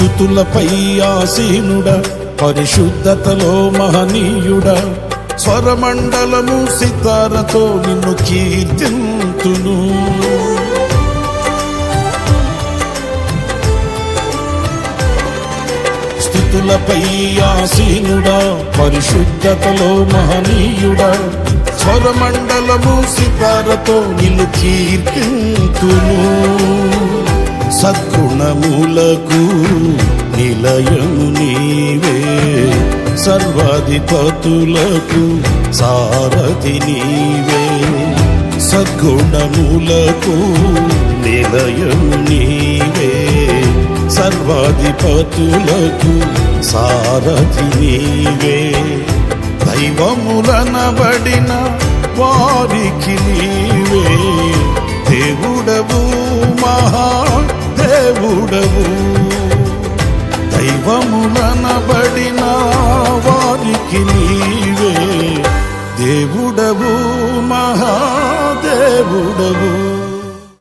స్తుతులపై ఆసీనుడ, పరిశుద్ధతలో మహనీయుడా, స్వరమండలము సితారతో నిన్ను కీర్తింతును. స్తుతులపై ఆసీనుడా, పరిశుద్ధతలో మహనీయుడా, స్వరమండలము సితారతో నిన్ను కీర్తింతును. సద్గుణములకు నిలయము నీవే, సర్వాధిపతులకు సారథి నీవే. సద్గుణములకు నిలయము నీవే, సర్వాధిపతులకు సారథి నీవే. దైవములనబడిన వారికి నీవే దేవుడవు, మహాదేవుడవు. దైవములనబడిన వారికి నీవే దేవుడవు, మహాదేవుడవు.